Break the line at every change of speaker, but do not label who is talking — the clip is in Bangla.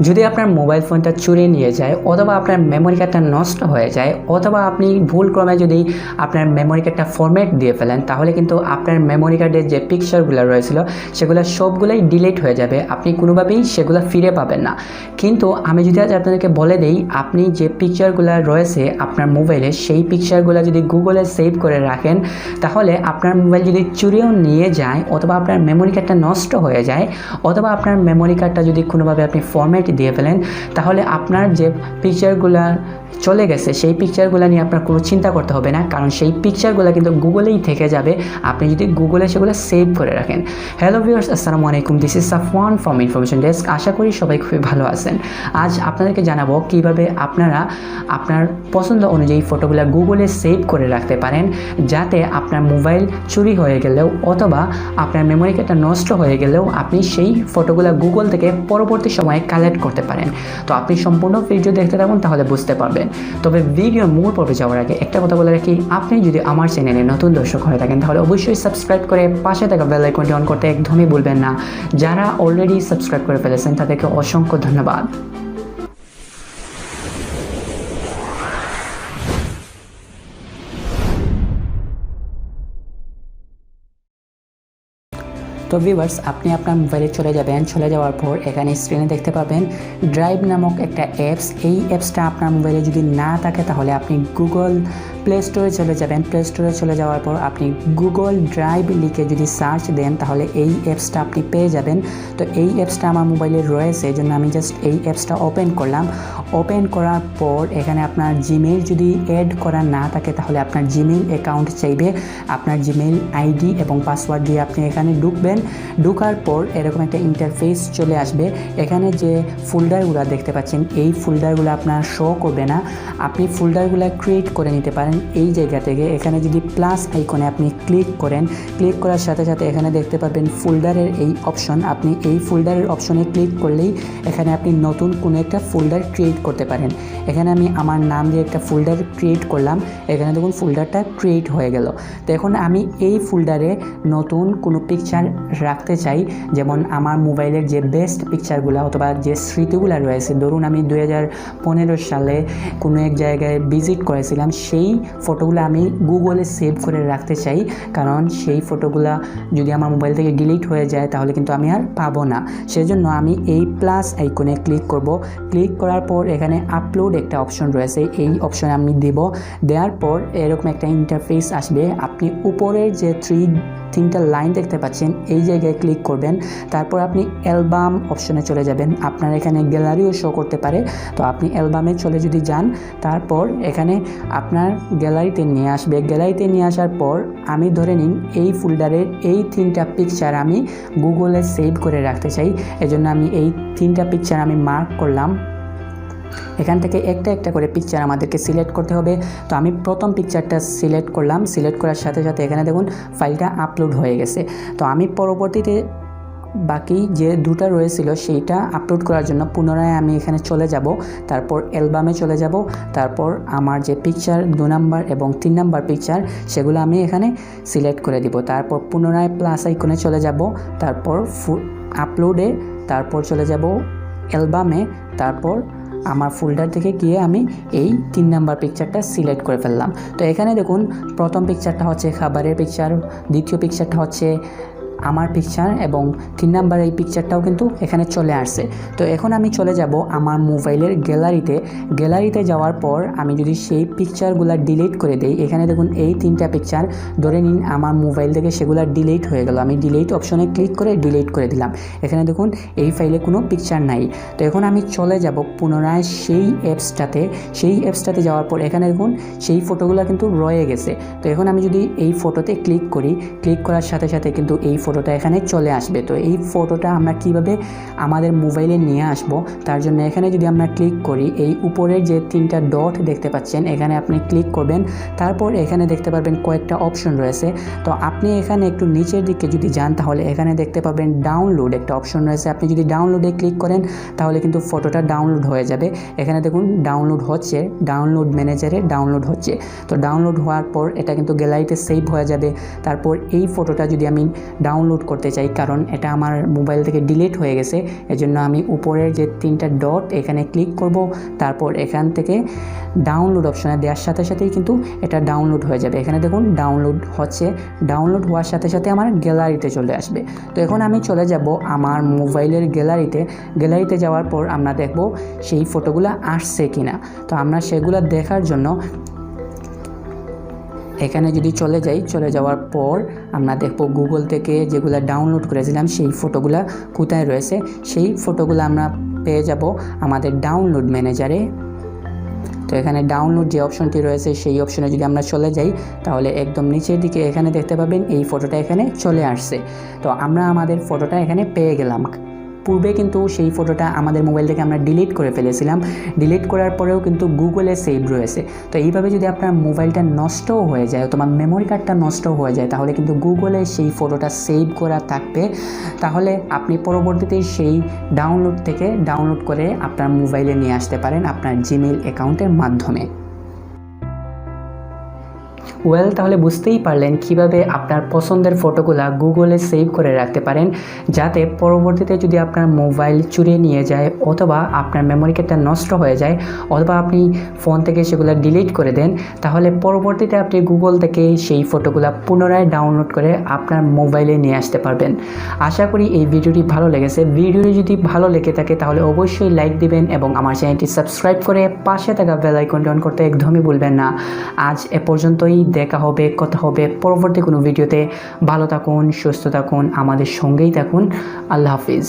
যদি আপনার মোবাইল ফোনটা চুরি নিয়ে যায় অথবা আপনার মেমোরি কার্ডটা নষ্ট হয়ে যায় অথবা আপনি ভুলক্রমে যদি আপনার মেমোরি কার্ডটা ফরম্যাট দিয়ে ফেলেন, তাহলে কিন্তু আপনার মেমোরি কার্ডের যে পিকচারগুলো রয়েছিল সেগুলো সবগুলোই ডিলিট হয়ে যাবে। আপনি কোনোভাবেই সেগুলো ফিরে পাবেন না। কিন্তু আমি যদি আজ আপনাদেরকে বলে দেই, আপনি যে পিকচারগুলো রয়েছে আপনার মোবাইলে, সেই পিকচারগুলো যদি গুগলে সেভ করে রাখেন, তাহলে আপনার মোবাইল যদি চুরিও নিয়ে যায় অথবা আপনার মেমোরি কার্ডটা নষ্ট হয়ে যায় অথবা আপনার মেমোরি কার্ডটা যদি কোনোভাবে আপনি ফরম্যাট দিয়ে ফেলেন, তাহলে আপনার যে পিকচারগুলো চলে গেছে সেই পিকচারগুলো নিয়ে আপনার কোনো চিন্তা করতে হবে না, কারণ সেই পিকচারগুলো কিন্তু গুগলেই থেকে যাবে আপনি যদি গুগলে সেগুলো সেভ করে রাখেন। হ্যালো ভিউয়ার্স, আসসালামু আলাইকুম, this is Safwan from information desk. আশা করি সবাই খুবই ভালো আছেন। আজ আপনাদেরকে জানাবো কিভাবে আপনারা আপনার পছন্দ অনুযায়ী ফটোগুলো গুগলে সেভ করে রাখতে পারেন, যাতে আপনার মোবাইল চুরি হয়ে গেলেও অথবা আপনার মেমোরি কার্ডটা নষ্ট হয়ে গেলেও আপনি সেই ফটোগুলো গুগল থেকে পরবর্তী সময়ে কালেক্ট করতে পারেন। তো আপনি সম্পূর্ণ ভিডিও দেখতে থাকুন, তাহলে বুঝতে পারবেন। তবে ভিডিওর মূল পর্বে যাওয়ার আগে একটা কথা বলে রাখি, আপনি যদি আমার চ্যানেলে নতুন দর্শক হয়ে থাকেন তাহলে অবশ্যই সাবস্ক্রাইব করে পাশে থাকা বেল আইকনটি অন করতে একদমই ভুলবেন না। যারা অলরেডি সাবস্ক্রাইব করে ফেলেছেন তাদেরকে অসংখ্য ধন্যবাদ। তো ভিউয়ার্স, আপনি আপনার মোবাইলে চলে যাবেন। চলে যাওয়ার পর এখানে স্ক্রিনে দেখতে পাবেন ড্রাইভ নামক একটা অ্যাপস। এই অ্যাপসটা আপনার মোবাইলে যদি না থাকে তাহলে আপনি গুগল প্লে স্টোরে চলে যাবেন। প্লে স্টোরে চলে যাওয়ার পর আপনি গুগল ড্রাইভ লিখে যদি সার্চ দেন তাহলে এই অ্যাপসটা আপনি পেয়ে যাবেন। তো এই অ্যাপসটা আমার মোবাইলে রয়েছে, এই জন্য আমি জাস্ট এই অ্যাপসটা ওপেন করলাম। ওপেন করার পর এখানে আপনার জিমেইল যদি অ্যাড করা না থাকে তাহলে আপনার জিমেইল অ্যাকাউন্ট চাইবে। আপনার জিমেইল আইডি এবং পাসওয়ার্ড দিয়ে আপনি এখানে ঢুকবেন। ঢোকার পর এরকম একটা ইন্টারফেস চলে আসবে। এখানে যে ফোল্ডারগুলো দেখতে পাচ্ছেন এই ফোল্ডারগুলো আপনার শো করবে না। আপনি ফোল্ডারগুলো ক্রিয়েট করে নিতে পারেন এই জায়গা থেকে। এখানে যদি প্লাস আইকনে আপনি ক্লিক করেন, ক্লিক করার সাথে সাথে এখানে দেখতে পাবেন ফোল্ডারের এই অপশন। আপনি এই ফোল্ডারের অপশনে ক্লিক করলেই এখানে আপনি নতুন কোনো একটা ফোল্ডার ক্রিয়েট করতে পারেন। এখানে আমি আমার নাম দিয়ে একটা ফোল্ডার ক্রিয়েট করলাম। এখানে দেখুন ফোল্ডারটা ক্রিয়েট হয়ে গেল। তো এখন আমি এই ফোল্ডারে নতুন কোনো পিকচার রাখতে চাই, যেমন আমার মোবাইলের যে বেস্ট পিকচারগুলো অথবা যে স্মৃতিগুলো রয়েছে, ধরুন আমি 2015 সালে কোনো এক জায়গায় ভিজিট করেছিলাম, সেই ফটোগুলো আমি গুগলে সেভ করে রাখতে চাই, কারণ সেই ফটোগুলো যদি আমার মোবাইল থেকে ডিলিট হয়ে যায় তাহলে কিন্তু আমি আর পাবো না। সেজন্য আমি এই প্লাস আইকনে ক্লিক করব। ক্লিক করার পর এখানে আপলোড একটা অপশন রয়েছে, এই অপশনে আমি দেব। দেওয়ার পর এরকম একটা ইন্টারফেস আসবে। আপনি উপরের যে তিনটা লাইন দেখতে পাচ্ছেন এই জায়গায় ক্লিক করবেন। তারপর আপনি অ্যালবাম অপশনে চলে যাবেন। আপনার এখানে গ্যালারিও শো করতে পারে, তো আপনি অ্যালবামে চলে যদি যান, তারপর এখানে আপনার গ্যালারিতে নিয়ে আসবে। গ্যালারিতে নিয়ে আসার পর আমি ধরে নিন এই ফোল্ডারের এই 3টা পিকচার আমি গুগলে সেভ করে রাখতে চাই। এজন্য আমি এই 3টা পিকচার আমি মার্ক করলাম। এখান থেকে একটা একটা করে পিকচার আমাদেরকে সিলেক্ট করতে হবে। তো আমি প্রথম পিকচারটা সিলেক্ট করলাম। সিলেক্ট করার সাথে সাথে এখানে দেখুন ফাইলটা আপলোড হয়ে গেছে। তো আমি পরবর্তীতে বাকি যে দুটো রয়েছিল সেইটা আপলোড করার জন্য পুনরায় আমি এখানে চলে যাব। তারপর অ্যালবামে চলে যাব। তারপর আমার যে পিকচার 2 নাম্বার এবং 3 নাম্বার পিকচার সেগুলো আমি এখানে সিলেক্ট করে দিব। তারপর পুনরায় প্লাস আইকনে চলে যাব। তারপর আপলোডে, তারপর চলে যাব অ্যালবামে। তারপর আমার ফোল্ডার থেকে গিয়ে আমি এই 3 নাম্বার পিকচারটা সিলেক্ট করে ফেললাম। তো এখানে দেখুন প্রথম পিকচারটা হচ্ছে খাবারের পিকচার, দ্বিতীয় পিকচারটা হচ্ছে আমার পিকচার এবং 3 নাম্বার এই পিকচারটাও কিন্তু এখানে চলে আসছে। তো এখন আমি চলে যাব আমার মোবাইলের গ্যালারিতে। গ্যালারিতে যাওয়ার পর আমি যদি সেই পিকচারগুলো ডিলিট করে দেই, এখানে দেখুন এই 3টা পিকচার ধরে নিন আমার মোবাইল থেকে সেগুলো ডিলিট হয়ে গেল। আমি ডিলিট অপশনে ক্লিক করে ডিলিট করে দিলাম। এখানে দেখুন এই ফাইলে কোনো পিকচার নাই। তো এখন আমি চলে যাব পুনরায় সেই অ্যাপসটাতে যাওয়ার পর এখানে দেখুন সেই ফটোগুলো কিন্তু রয়ে গেছে। তো এখন আমি যদি এই ফটোতে ক্লিক করি, ক্লিক করার সাথে সাথে কিন্তু এই ফটোটা এখানে চলে আসবে। তো এই ফটোটা আমরা কিভাবে আমাদের মোবাইলে নিয়ে আসব, তার জন্য এখানে যদি আমরা ক্লিক করি, এই উপরের যে 3টা ডট দেখতে পাচ্ছেন এখানে আপনি ক্লিক করবেন। তারপর এখানে দেখতে পাবেন কয়েকটা অপশন রয়েছে। তো আপনি এখানে একটু নিচের দিকে যদি যান তাহলে এখানে দেখতে পাবেন ডাউনলোড একটা অপশন রয়েছে। আপনি যদি ডাউনলোডে ক্লিক করেন তাহলে কিন্তু ফটোটা ডাউনলোড হয়ে যাবে। এখানে দেখুন ডাউনলোড হচ্ছে, ডাউনলোড ম্যানেজারে ডাউনলোড হচ্ছে। তো ডাউনলোড হওয়ার পর এটা কিন্তু গ্যালারিতে সেভ হয়ে যাবে। তারপর এই ফটোটা যদি আমি ডাউনলোড ডাউনলোড করতে চাই, কারণ এটা আমার মোবাইল থেকে ডিলিট হয়ে গেছে। এজন্য আমি উপরের যে 3টা ডট এখানে ক্লিক করব, তারপর এখান থেকে ডাউনলোড অপশনে দেওয়ার সাথে সাথেই কিন্তু এটা ডাউনলোড হয়ে যাবে। এখানে দেখুন ডাউনলোড হচ্ছে, ডাউনলোড হওয়ার সাথে সাথে আমার গ্যালারিতে চলে আসবে। তো এখন আমি চলে যাব আমার মোবাইলের গ্যালারিতে যাওয়ার পর আমরা দেখব সেই ফটোগুলো আসছে কিনা। তো আমরা সেগুলো দেখার জন্য এখানে যদি চলে যাওয়ার পর আমরা দেখব গুগল থেকে যেগুলো ডাউনলোড করেছিলাম সেই ফটোগুলো কোথায় রয়েছে। সেই ফটোগুলো আমরা পেয়ে যাব আমাদের ডাউনলোড ম্যানেজারে। তো এখানে ডাউনলোড যে অপশনটি রয়েছে সেই অপশনে যদি আমরা চলে যাই, তাহলে একদম নিচের দিকে এখানে দেখতে পাবেন এই ফটোটা এখানে চলে আসছে। তো আমরা আমাদের ফটোটা এখানে পেয়ে গেলাম। পূর্বে কিন্তু সেই ফটোটা আমাদের মোবাইল থেকে আমরা ডিলিট করে ফেলেছিলাম, ডিলিট করার পরেও কিন্তু গুগলে সেভ রয়েছে। তো এইভাবে যদি আপনার মোবাইলটা নষ্টও হয়ে যায় অথবা মেমোরি কার্ডটা নষ্ট হয়ে যায়, তাহলে কিন্তু গুগলে সেই ফটোটা সেভ করা থাকবে। তাহলে আপনি পরবর্তীতে সেই ডাউনলোড করে আপনার মোবাইলে নিয়ে আসতে পারেন আপনার জিমেইল অ্যাকাউন্টের মাধ্যমে। তাহলে বুঝতেই পারলেন কিভাবে আপনার পছন্দের ফটোগুলো গুগলে সেভ করে রাখতে পারেন, যাতে পরবর্তীতে যদি আপনার মোবাইল চুরিয়ে নিয়ে যায় অথবা আপনার মেমোরি কার্ডটা নষ্ট হয়ে যায় অথবা আপনি ফোন থেকে সেগুলো ডিলিট করে দেন, তাহলে পরবর্তীতে আপনি গুগল থেকে সেই ফটোগুলো পুনরায় ডাউনলোড করে আপনার মোবাইলে নিয়ে আসতে পারবেন। আশা করি এই ভিডিওটি ভালো লেগেছে। ভিডিওটি যদি ভালো লেগে থাকে তাহলে অবশ্যই লাইক দিবেন এবং আমার চ্যানেলটি সাবস্ক্রাইব করে পাশে থাকা বেল আইকনটি অন করতে একদমই ভুলবেন না। আজ এ পর্যন্তই, দেখা হবে, কথা হবে পরবর্তী কোনো ভিডিওতে। ভালো থাকুন, সুস্থ থাকুন, আমাদের সঙ্গেই থাকুন। আল্লাহ হাফিজ।